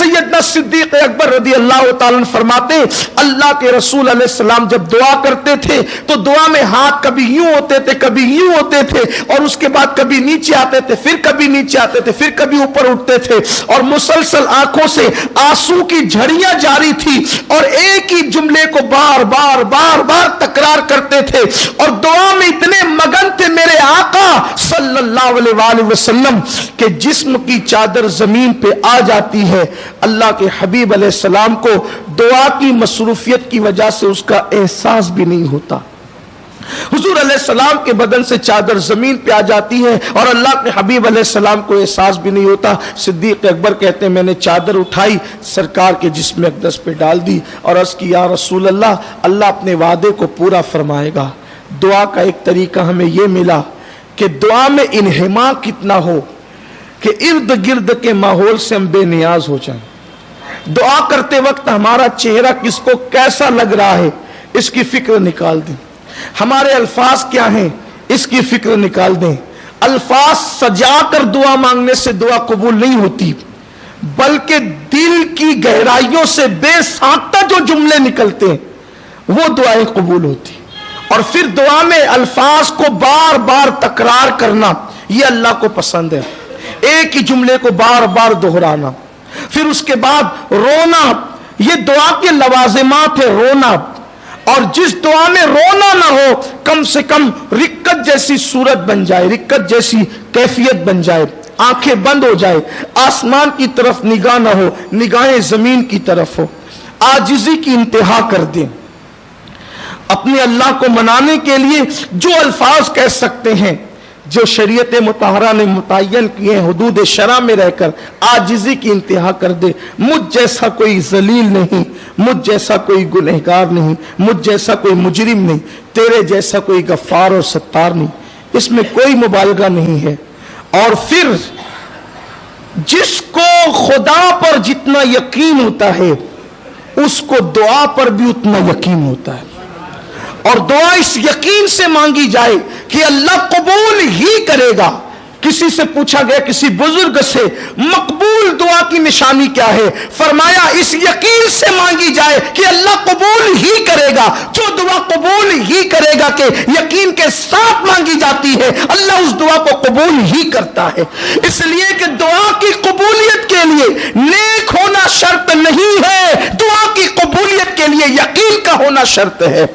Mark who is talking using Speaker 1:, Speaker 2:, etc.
Speaker 1: سیدنا صدیق اکبر رضی اللہ تعالیٰ فرماتے ہیں اللہ کے رسول علیہ السلام جب دعا کرتے تھے تو دعا میں ہاتھ کبھی یوں ہوتے تھے کبھی یوں ہوتے تھے اور اس کے بعد کبھی نیچے آتے تھے پھر کبھی نیچے آتے تھے پھر کبھی اوپر اٹھتے تھے اور مسلسل آنکھوں سے آنسو کی جھڑیاں جاری تھی اور ایک ہی جملے کو بار بار بار بار تکرار کرتے تھے اور دعا میں اتنے مگن تھے میرے آقا صلی اللہ علیہ وآلہ وسلم کہ جسم کی چادر زمین پہ آ جاتی ہے. اللہ کے حبیب علیہ السلام کو دعا کی مصروفیت کی وجہ سے اس کا احساس بھی نہیں ہوتا. حضور علیہ السلام کے بدن سے چادر زمین پہ آ جاتی ہے اور اللہ کے حبیب علیہ السلام کو احساس بھی نہیں ہوتا. صدیق اکبر کہتے ہیں میں نے چادر اٹھائی سرکار کے جسم اقدس پہ ڈال دی اور عرض کی یا رسول اللہ اللہ اپنے وعدے کو پورا فرمائے گا. دعا کا ایک طریقہ ہمیں یہ ملا کہ دعا میں انہماک کتنا ہو کہ ارد گرد کے ماحول سے ہم بے نیاز ہو جائیں. دعا کرتے وقت ہمارا چہرہ کس کو کیسا لگ رہا ہے اس کی فکر نکال دیں. ہمارے الفاظ کیا ہیں اس کی فکر نکال دیں. الفاظ سجا کر دعا مانگنے سے دعا قبول نہیں ہوتی بلکہ دل کی گہرائیوں سے بے ساختہ جو جملے نکلتے ہیں وہ دعائیں قبول ہوتی. اور پھر دعا میں الفاظ کو بار بار تکرار کرنا یہ اللہ کو پسند ہے. ایک ہی جملے کو بار بار دہرانا. پھر اس کے بعد رونا یہ دعا کے لوازمات ہے. رونا اور جس دعا میں رونا نہ ہو کم سے کم رکت جیسی صورت بن جائے رکت جیسی کیفیت بن جائے آنکھیں بند ہو جائے آسمان کی طرف نگاہ نہ ہو نگاہیں زمین کی طرف ہو عاجزی کی انتہا کر دیں. اپنے اللہ کو منانے کے لیے جو الفاظ کہہ سکتے ہیں جو شریعت مطہرہ نے متعین کیے ہیں حدود شرع میں رہ کر عاجزی کی انتہا کر دے. مجھ جیسا کوئی ذلیل نہیں مجھ جیسا کوئی گنہگار نہیں مجھ جیسا کوئی مجرم نہیں تیرے جیسا کوئی غفار اور ستار نہیں. اس میں کوئی مبالغہ نہیں ہے. اور پھر جس کو خدا پر جتنا یقین ہوتا ہے اس کو دعا پر بھی اتنا یقین ہوتا ہے. اور دعا اس یقین سے مانگی جائے کہ اللہ قبول ہی کرے گا. کسی سے پوچھا گیا کسی بزرگ سے مقبول دعا کی نشانی کیا ہے فرمایا اس یقین سے مانگی جائے کہ اللہ قبول ہی کرے گا. جو دعا قبول ہی کرے گا کہ یقین کے ساتھ مانگی جاتی ہے اللہ اس دعا کو قبول ہی کرتا ہے. اس لیے کہ دعا کی قبولیت کے لیے نیک ہونا شرط نہیں ہے دعا کی قبولیت کے لیے یقین کا ہونا شرط ہے.